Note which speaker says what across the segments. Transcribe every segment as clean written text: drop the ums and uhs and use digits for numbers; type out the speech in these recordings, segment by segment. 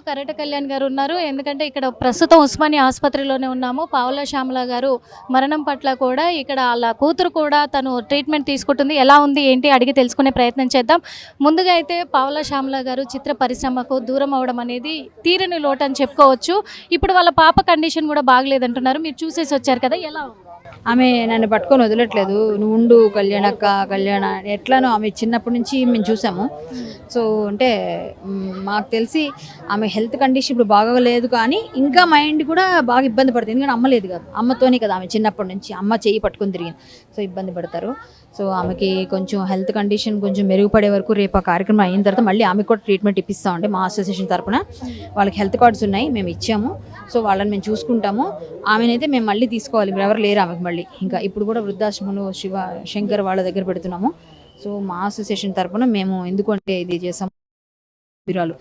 Speaker 1: కరట కళ్యాణ్ గారు ఉన్నారు. ఎందుకంటే ఇక్కడ ప్రస్తుతం ఉస్మానియా ఆసుపత్రిలోనే ఉన్నాము. పావుల శ్యామల గారు మరణం పట్ల కూడా ఇక్కడ వాళ్ళ కూతురు కూడా తను ట్రీట్మెంట్ తీసుకుంటుంది. ఎలా ఉంది ఏంటి అడిగి తెలుసుకునే ప్రయత్నం చేద్దాం. ముందుగా అయితే పావుల శ్యామల గారు చిత్ర పరిశ్రమకు దూరం అవడం అనేది తీరని లోటు అని చెప్పుకోవచ్చు. ఇప్పుడు వాళ్ళ పాప కండిషన్ కూడా బాగలేదంటున్నారు. మీరు చూసేసి వచ్చారు కదా, ఎలా ఉంది?
Speaker 2: ఆమె నన్ను పట్టుకొని వదలట్లేదు. నువ్వు ఉండు కళ్యాణక్క, కళ్యాణ ఎట్లానో ఆమె చిన్నప్పటి నుంచి మేము చూసాము. సో అంటే మాకు తెలిసి ఆమె హెల్త్ కండిషన్ ఇప్పుడు బాగోలేదు, కానీ ఇంకా మైండ్ కూడా బాగా ఇబ్బంది పడుతుంది. ఎందుకంటే అమ్మ లేదు కదా, అమ్మతోనే కదా ఆమె చిన్నప్పటి నుంచి అమ్మ చెయ్యి పట్టుకొని తిరిగింది. సో ఇబ్బంది పడతారు. సో ఆమెకి కొంచెం హెల్త్ కండిషన్ కొంచెం మెరుగుపడే వరకు రేపు ఆ కార్యక్రమం అయిన తర్వాత మళ్ళీ ఆమెకు కూడా ట్రీట్మెంట్ ఇప్పిస్తామండి. మా అసోసియేషన్ తరఫున వాళ్ళకి హెల్త్ కార్డ్స్ ఉన్నాయి, మేము ఇచ్చాము. సో వాళ్ళని మేము చూసుకుంటాము. ఆమెనైతే మేము మళ్ళీ తీసుకోవాలి, మీరు ఎవరు లేరు ఆమెకు మళ్ళీ. ఇంకా ఇప్పుడు కూడా వృద్ధాశ్రమంలో శంకర్ వాళ్ళ దగ్గర పెడుతున్నాము. సో మా అసోసియేషన్ తరఫున మేము ఎందుకంటే ఇది చేసాము, విరాలు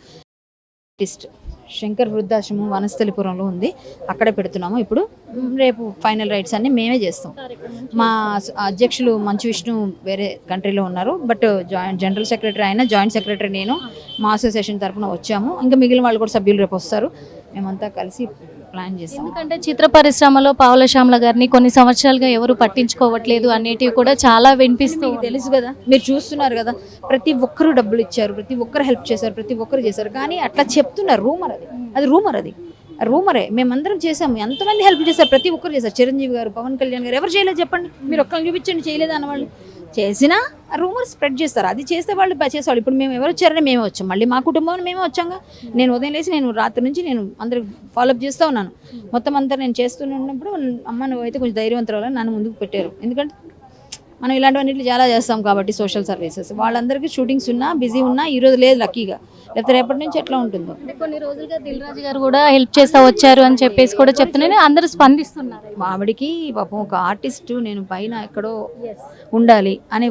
Speaker 2: ఆర్టిస్ట్ శంకర్ వృద్ధాశ్రమం వనస్థలిపురంలో ఉంది, అక్కడే పెడుతున్నాము. ఇప్పుడు రేపు ఫైనల్ రైట్స్ అన్ని మేమే చేస్తాం. మా అధ్యక్షులు మంచు విష్ణు వేరే కంట్రీలో ఉన్నారు, బట్ జనరల్ సెక్రటరీ అయినా జాయింట్ సెక్రటరీ నేను మా అసోసియేషన్ తరఫున వచ్చాము. ఇంకా మిగిలిన వాళ్ళు కూడా సభ్యులు రేపు వస్తారు. మేమంతా కలిసి ప్లాన్ చేస్తాం.
Speaker 1: ఎందుకంటే చిత్ర పరిశ్రమలో పావుల శ్యామల గారిని కొన్ని సంవత్సరాలుగా ఎవరు పట్టించుకోవట్లేదు అనేటివి కూడా చాలా వినిపిస్తూ
Speaker 2: తెలుసు కదా, మీరు చూస్తున్నారు కదా. ప్రతి ఒక్కరు డబ్బులు ఇచ్చారు, ప్రతి ఒక్కరు హెల్ప్ చేశారు, ప్రతి ఒక్కరు చేశారు. కానీ అట్లా చెప్తున్నారు, రూమర్ అది రూమర్, అది రూమరే. మేమందరం చేసాము, ఎంతమంది హెల్ప్ చేశారు, ప్రతి ఒక్కరు చేశారు. చిరంజీవి గారు, పవన్ కళ్యాణ్ గారు, ఎవరు చేయలేదు చెప్పండి? మీరు ఒక్కరిని చూపించండి చేయలేదు అన్నవాళ్ళు. చేసినా రూమర్ స్ప్రెడ్ చేస్తారు, అది చేస్తే వాళ్ళు చేసేవాళ్ళు. ఇప్పుడు మేము ఎవరు వచ్చారని మేమే వచ్చాం, మళ్ళీ మా కుటుంబం మేమే వచ్చాగా. నేను ఉదయం లేసి నేను రాత్రి నుంచి నేను అందరికి ఫాలోఅప్ చేస్తూ ఉన్నాను. మొత్తం అంతా నేను చేస్తున్నప్పుడు అమ్మ నువ్వు అయితే కొంచెం ధైర్యవంతురాలని నన్ను ముందుకు పెట్టారు. ఎందుకంటే మనం ఇలాంటివన్నిట్లు చాలా చేస్తాం కాబట్టి సోషల్ సర్వీసెస్. వాళ్ళందరికీ షూటింగ్స్ ఉన్నా బిజీ ఉన్నా ఈరోజు లేదు లక్కీగా, లేకపోతే రేపటి నుంచి ఎట్లా ఉంటుందో.
Speaker 1: కొన్ని రోజులుగా దిల్ రాజు గారు కూడా హెల్ప్ చేస్తా వచ్చారు అని చెప్పేసి కూడా చెప్తున్నాను, అందరూ స్పందిస్తున్నారు.
Speaker 2: ఆవిడికి పాపం ఒక ఆర్టిస్ట్ నేను పైన ఎక్కడో ఉండాలి అనే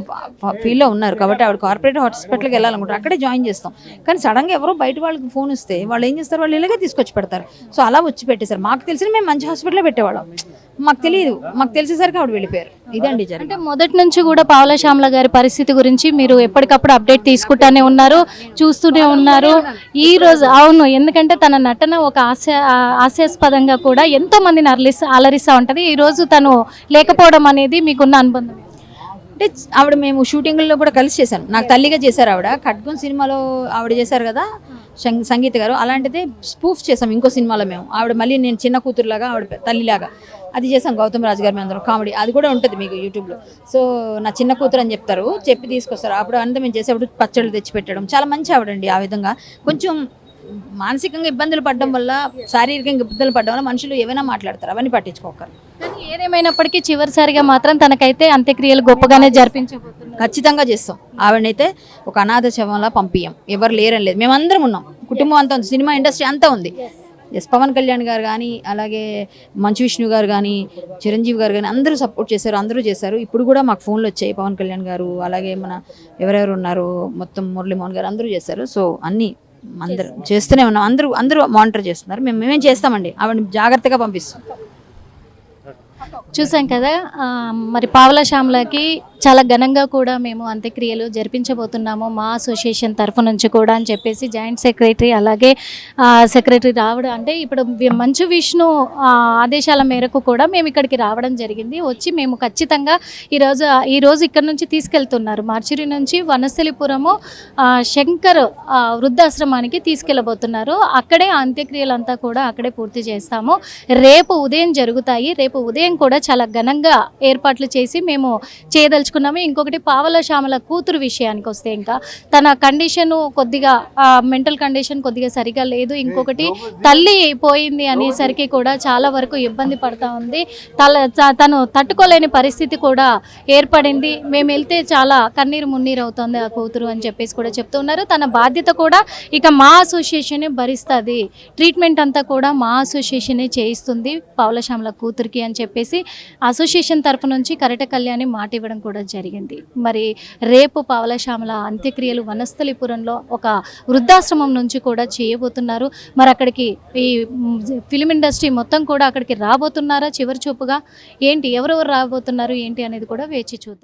Speaker 2: ఫీల్లో ఉన్నారు కాబట్టి ఆవిడ కార్పొరేట్ హాస్పిటల్కి వెళ్ళాలనుకుంటారు, అక్కడే జాయిన్ చేస్తాం. కానీ సడన్గా ఎవరో బయట వాళ్ళకి ఫోన్ వస్తే వాళ్ళు ఏం చేస్తారు, వాళ్ళు ఇలాగే తీసుకొచ్చి పెడతారు. సో అలా వచ్చి పెట్టేశారు. మాకు తెలిసిన మేము మంచి హాస్పిటల్లో పెట్టేవాళ్ళం, మాకు తెలియదు. మాకు తెలిసేసరికి ఆవిడ వెళ్ళిపోయారు. ఇదండి జరిగింది.
Speaker 1: అంటే మొదటి నుంచి కూడా పావుల శ్యామల గారి పరిస్థితి గురించి మీరు ఎప్పటికప్పుడు అప్డేట్ తీసుకుంటానే ఉన్నారు, చూస్తూనే ఉన్నారు. ఈ రోజు అవును, ఎందుకంటే తన నటన ఒక హాస్యాస్పదంగా కూడా ఎంతో మందిని అలరిస్తూ ఉంటది. ఈ రోజు తను లేకపోవడం అనేది మీకున్న అనుబంధం
Speaker 2: అంటే ఆవిడ మేము షూటింగ్లో కూడా కలిసి చేశాను, నాకు తల్లిగా చేశారు ఆవిడ. ఖడ్గం సినిమాలో ఆవిడ చేశారు కదా సంగీత గారు, అలాంటిదే స్పూఫ్ చేసాం ఇంకో సినిమాలో మేము. ఆవిడ మళ్ళీ నేను చిన్న కూతురులాగా ఆవిడ తల్లిలాగా అది చేసాం. గౌతమ్ రాజు గారు మేము అందరం కామెడీ, అది కూడా ఉంటుంది మీకు యూట్యూబ్లో. సో నా చిన్న కూతురు అని చెప్తారు, చెప్పి తీసుకొస్తారు. అప్పుడు అంతా మేము చేసేప్పుడు పచ్చళ్ళు తెచ్చిపెట్టడం, చాలా మంచి ఆవిడండి. ఆ విధంగా కొంచెం మానసికంగా ఇబ్బందులు పడడం వల్ల, శారీరకంగా ఇబ్బందులు పడడం వల్ల మనుషులు ఏమైనా మాట్లాడతారు, అవన్నీ పట్టించుకోకరు.
Speaker 1: కానీ ఏదేమైనప్పటికీ చివరిసారిగా మాత్రం తనకైతే అంత్యక్రియలు గొప్పగానే జరిపించబోతున్నారు.
Speaker 2: ఖచ్చితంగా చేస్తాం. ఆవిడనైతే ఒక అనాథ శవంలా పంపియం, ఎవరు లేరని లేదు, మేమందరం ఉన్నాం, కుటుంబం అంతా ఉంది, సినిమా ఇండస్ట్రీ అంతా ఉంది. ఎస్ పవన్ కళ్యాణ్ గారు కానీ, అలాగే మంచు విష్ణు గారు కానీ, చిరంజీవి గారు కానీ అందరూ సపోర్ట్ చేశారు, అందరూ చేశారు. ఇప్పుడు కూడా మాకు ఫోన్లు వచ్చాయి, పవన్ కళ్యాణ్ గారు అలాగే మన ఎవరెవరు ఉన్నారు మొత్తం మురళీమోహన్ గారు అందరూ చేశారు. సో అన్నీ అందరూ చేస్తూనే ఉన్నాం, అందరూ మానిటర్ చేస్తున్నారు. మేమేం చేస్తామండి, ఆవిడ జాగ్రత్తగా పంపిస్తాం.
Speaker 1: చూసాం కదా, మరి పావుల శ్యామలకి చాలా ఘనంగా కూడా మేము అంత్యక్రియలు జరిపించబోతున్నాము మా అసోసియేషన్ తరఫు నుంచి కూడా అని చెప్పేసి జాయింట్ సెక్రటరీ అలాగే సెక్రటరీ రావడం, అంటే ఇప్పుడు మంచు విష్ణు ఆదేశాల మేరకు కూడా మేము ఇక్కడికి రావడం జరిగింది. వచ్చి మేము ఖచ్చితంగా ఈరోజు ఇక్కడ నుంచి తీసుకెళ్తున్నారు, మార్చిరి నుంచి వనస్థలిపురము శంకర్ వృద్ధాశ్రమానికి తీసుకెళ్ళబోతున్నారు. అక్కడే అంత్యక్రియలంతా కూడా అక్కడే పూర్తి చేస్తాము. రేపు ఉదయం జరుగుతాయి. రేపు ఉదయం కూడా చాలా ఘనంగా ఏర్పాట్లు చేసి మేము చేయదలుచుకున్నాము. ఇంకొకటి పావుల శ్యామల కూతురు విషయానికి వస్తే, ఇంకా తన కండిషన్ కొద్దిగా మెంటల్ కండిషన్ కొద్దిగా సరిగా లేదు. ఇంకొకటి తల్లి పోయింది అనేసరికి కూడా చాలా వరకు ఇబ్బంది పడతా ఉంది. తను తట్టుకోలేని పరిస్థితి కూడా ఏర్పడింది. మేము వెళ్తే చాలా కన్నీరు మున్నీరు అవుతుంది ఆ కూతురు అని చెప్పేసి కూడా చెప్తూ ఉన్నారు. తన బాధ్యత కూడా ఇక మా అసోసియేషనే భరిస్తుంది, ట్రీట్మెంట్ అంతా కూడా మా అసోసియేషనే చేయిస్తుంది పావుల శ్యామల కూతురికి అని చెప్పేసి అసోసియేషన్ తరఫు నుంచి కరట కళ్యాణి మాట ఇవ్వడం కూడా జరిగింది. మరి రేపు పావుల శ్యామల అంత్యక్రియలు వనస్థలిపురంలో ఒక వృద్ధాశ్రమం నుంచి కూడా చేయబోతున్నారు. మరి అక్కడికి ఈ ఫిలిం ఇండస్ట్రీ మొత్తం కూడా అక్కడికి రాబోతున్నారా చివరి చూపుగా, ఏంటి ఎవరెవరు రాబోతున్నారు ఏంటి అనేది కూడా వేచి చూద్దాం.